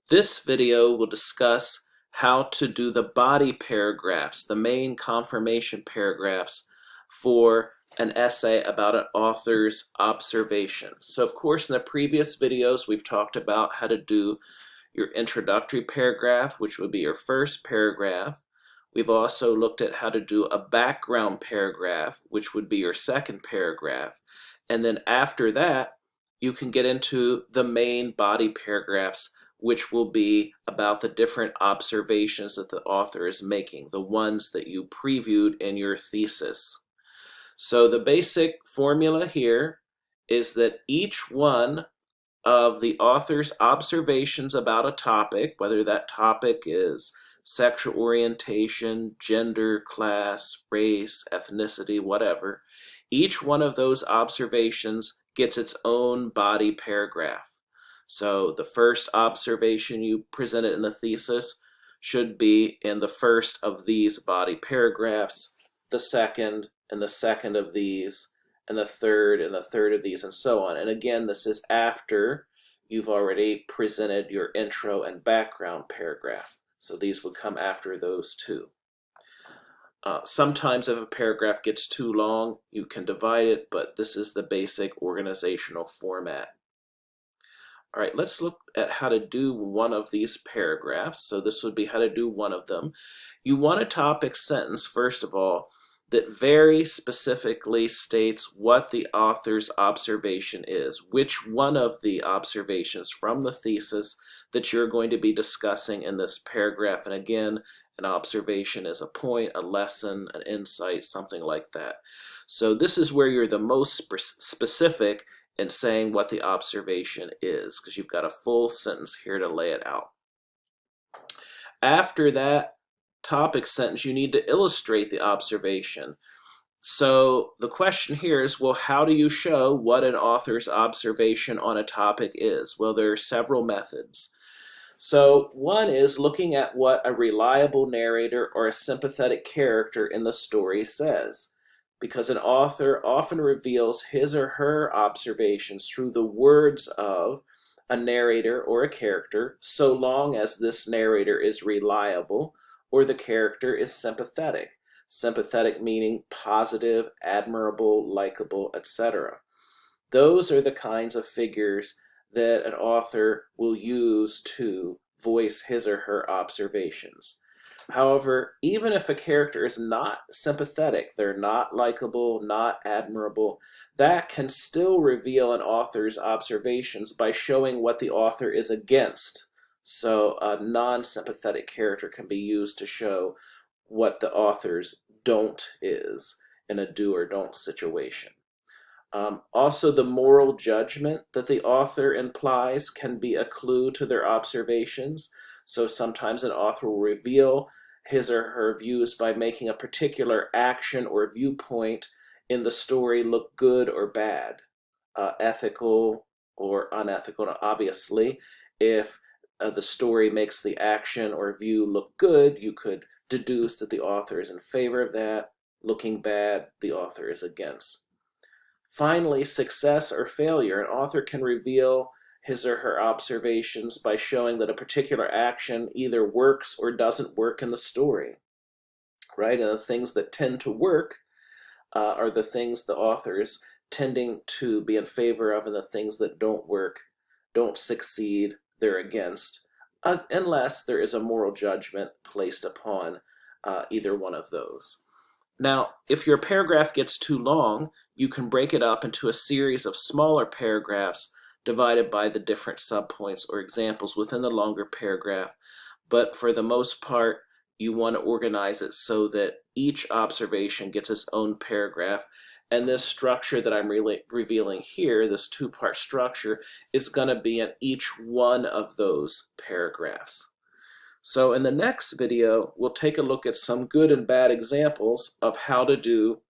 This video will discuss how to do the body paragraphs, the main confirmation paragraphs for an essay about an author's observations. So of course in the previous videos we've talked about how to do your introductory paragraph, which would be your first paragraph. We've also looked at how to do a background paragraph, which would be your second paragraph. And then after that, you can get into the main body paragraphs, which will be about the different observations that the author is making, the ones that you previewed in your thesis. So the basic formula here is that each one of the author's observations about a topic, whether that topic is sexual orientation, gender, class, race, ethnicity, whatever, each one of those observations gets its own body paragraph. So the first observation you presented in the thesis should be in the first of these body paragraphs, the second and the second of these, and the third of these, and so on. And again, this is after you've already presented your intro and background paragraph. So these would come after those two. Sometimes if a paragraph gets too long, you can divide it, but this is the basic organizational format. All right, let's look at how to do one of these paragraphs. So this would be how to do one of them. You want a topic sentence, first of all, that very specifically states what the author's observation is, which one of the observations from the thesis that you're going to be discussing in this paragraph. And again, an observation is a point, a lesson, an insight, something like that. So this is where you're the most specific in saying what the observation is, because you've got a full sentence here to lay it out. After that topic sentence, you need to illustrate the observation. So the question here is, well, how do you show what an author's observation on a topic is? Well, there are several methods. So one is looking at what a reliable narrator or a sympathetic character in the story says, because an author often reveals his or her observations through the words of a narrator or a character, so long as this narrator is reliable or the character is sympathetic. Sympathetic meaning positive, admirable, likable, etc. Those are the kinds of figures that an author will use to voice his or her observations. However, even if a character is not sympathetic, they're not likable, not admirable, that can still reveal an author's observations by showing what the author is against. So a non-sympathetic character can be used to show what the author's don't is in a do or don't situation. Also, the moral judgment that the author implies can be a clue to their observations. So sometimes an author will reveal his or her views by making a particular action or viewpoint in the story look good or bad, ethical or unethical. Now, obviously, if the story makes the action or view look good, you could deduce that the author is in favor of that. Looking bad, the author is against. Finally, success or failure. An author can reveal his or her observations by showing that a particular action either works or doesn't work in the story, right? And the things that tend to work are the things the author is tending to be in favor of, and the things that don't work, don't succeed, they're against, unless there is a moral judgment placed upon either one of those. Now, if your paragraph gets too long, you can break it up into a series of smaller paragraphs divided by the different subpoints or examples within the longer paragraph. But for the most part, you want to organize it so that each observation gets its own paragraph. And this structure that I'm revealing here, this two-part structure, is going to be in each one of those paragraphs. So in the next video, we'll take a look at some good and bad examples of how to do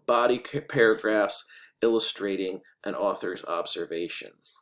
body paragraphs illustrating an author's observations.